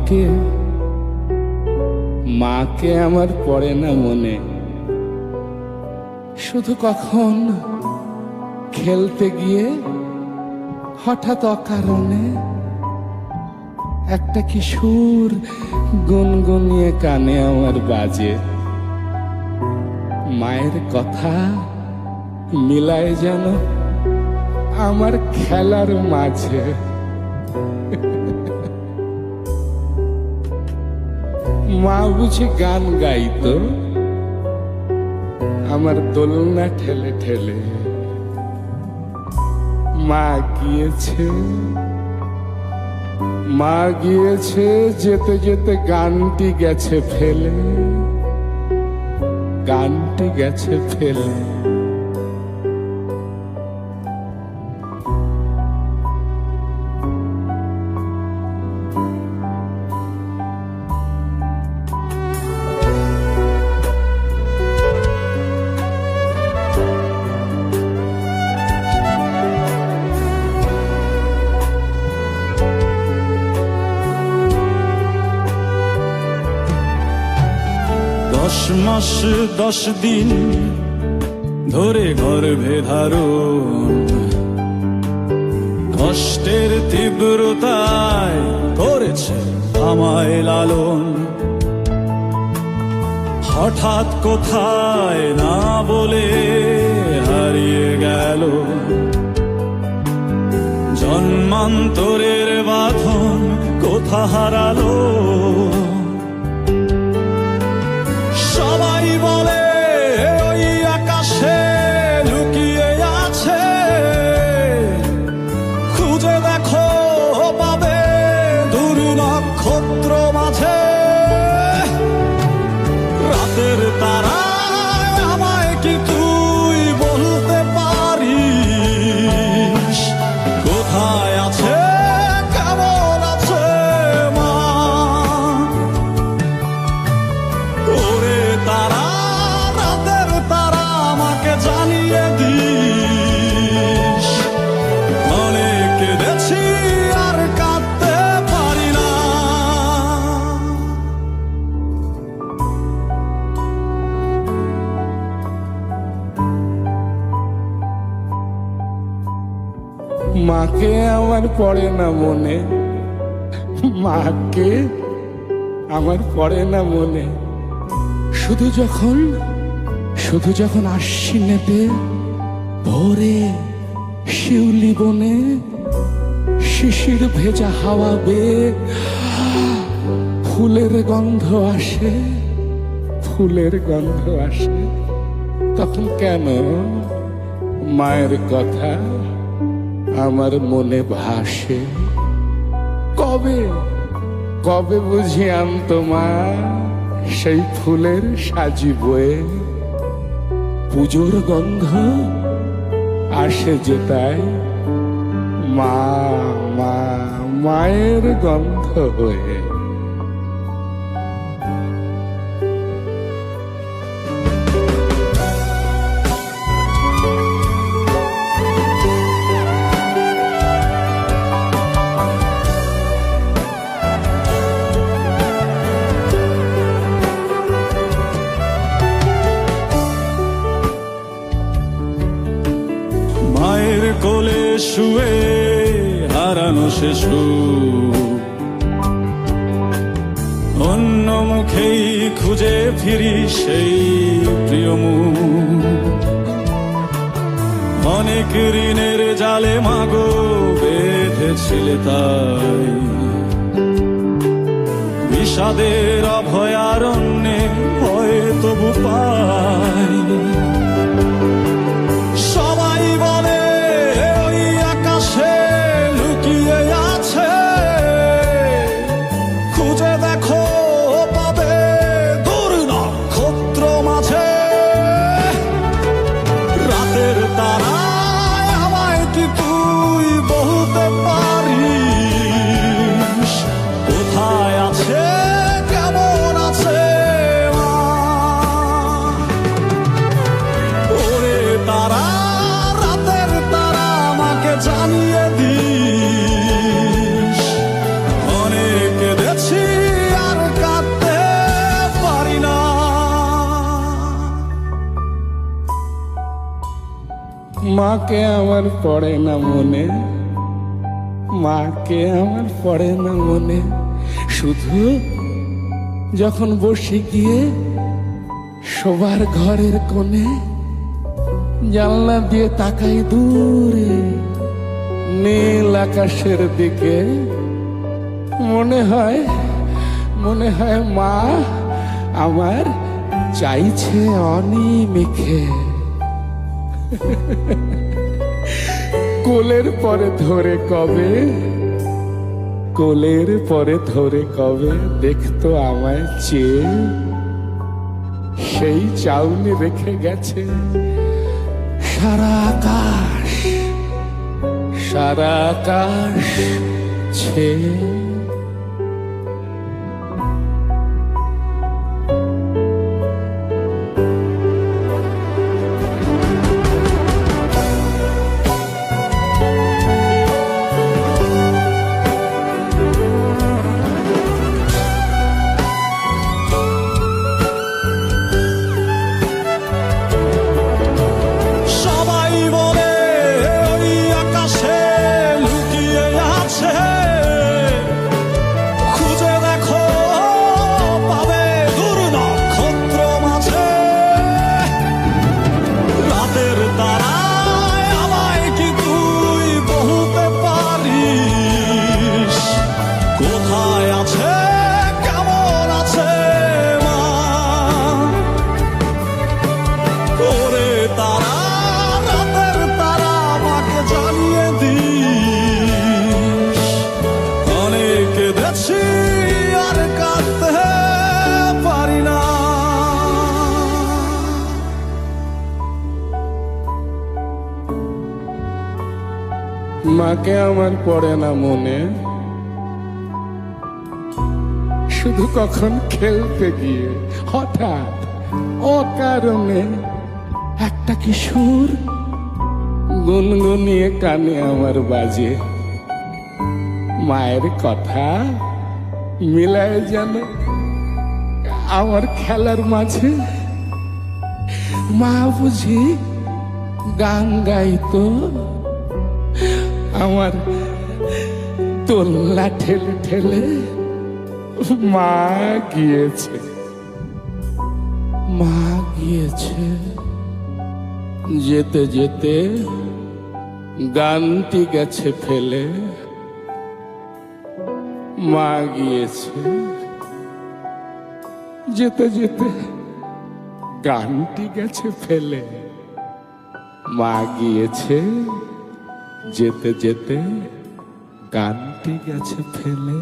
মাকে মাকে আমার পড়ে না মনে। শুধু কখন খেলতে গিয়ে হঠাৎ অকারণে একটা কিশোর গুনগুনিয়ে কানে আমার বাজে। মায়ের কথা মিলায় যেন আমার খেলার মাঝে। মা বুঝি গান গাইতো আমার দোলনা ঠেলে ঠেলে। মা গিয়েছে যেতে যেতে গানটি গেছে ফেলে, গানটি গেছে ফেলে। দশ মাস 10 দিন ধরে গর্ভে ধারণ, কষ্টের তীব্রতায় করেছে আমায় লালন। হঠাৎ কোথায় না বলে হারিয়ে গেল, জন্মান্তরের বাঁধন কোথা হারালো। সবাই বলে ওই আকাশে লুকিয়ে আছে, খুঁজে দেখো পাবে দূর নক্ষত্র মাঝে। রাতের তারা আমায় কি তুই বলতে পারিস, কোথায় আছে কেমন আছে মা? ওরে তারা, রাতের তারা আমাকে জানিয়ে দিস, অনেক কেঁদেছি আর কাঁদতে পারি না। মাকে আমার পড়ে না মনে, মাকে আমার পড়ে না মনে। শুধু যখন আশ্বিনেতে ভোরে শিউলি বনে শিশির ভেজা হাওয়া বেয়ে ফুলের গন্ধ আসে, ফুলের গন্ধ আসে, তখন কেন মায়ের কথা আমার মনে ভাসে। কবে বুঝি আনতো মা সেই ফুলের সাজি বয়ে, পুজোর গন্ধ আসে যেতায় মা মা মায়ের গন্ধ হয়ে। মায়ের কোলে শুয়ে হারানো সে সুখ, অন্য মুখেই খুঁজে ফিরি সেই প্রিয় মুখ। অনেক ঋণের জালে মাগো বেঁধেছিলে তাই, বিষাদের অভয়ারণ্যে ভয় তবু পাই। সবাই বলে ওই আকাশে লুকিয়ে আছে, খুঁজে দেখো পাবে দূর নক্ষত্র মাঝে। রাতের তারা আমায় কি তুই বলতে পারিস, কোথায় আছে কেমন আছে মা? মাকে আমার পড়ে না মনে, মাকে আমার পড়ে না মনে। শুধু যখন বসে গিয়ে শোবার ঘরের কোণে জানলা দিয়ে তাকাই দূরে নীল আকাশের দিকে, মনে হয় মা আমার চাইছে অনিমেষে। কোলের পরে ধরে কবে, কোলের পরে ধরে কবে দেখতো আমায় চেয়ে, সেই চাউনি রেখে গেছে সারা আকাশ, সারা আকাশ ছেয়ে। সবাই বলে ওই আকাশে লুকিয়ে আছে, খুঁজে দেখো পাবে দূর নক্ষত্র মাঝে। রাতের তারায় আমায় কি তুই বলতে পারিস, কোথায় আছে কেমন আছে মা? ওরে তারা, রাতের তারা, আমাকে জানিয়ে দিস। অনেক কেঁদেছি আর কাঁদতে পারি না। মাকে আমার পড়ে না মনে, শুধু কখন খেলতে গিয়ে হঠাৎ অকারণে একটা কি সুর গুনগুনিয়ে কানে আমার বাজে। মায়ের কথা মিলায় যেন আমার খেলার মাঝে। মা বুঝি গান গাইতো, আমার তোল্লা ঠেলে ঠেলে মা গিয়েছে, মা গিয়েছে। যেতে যেতে গানটি গেছে ফেলে, মা গিয়েছে। যেতে যেতে গানটি গেছে ফেলে, মা গিয়েছে। যেতে যেতে গানটি গেছে ফেলে।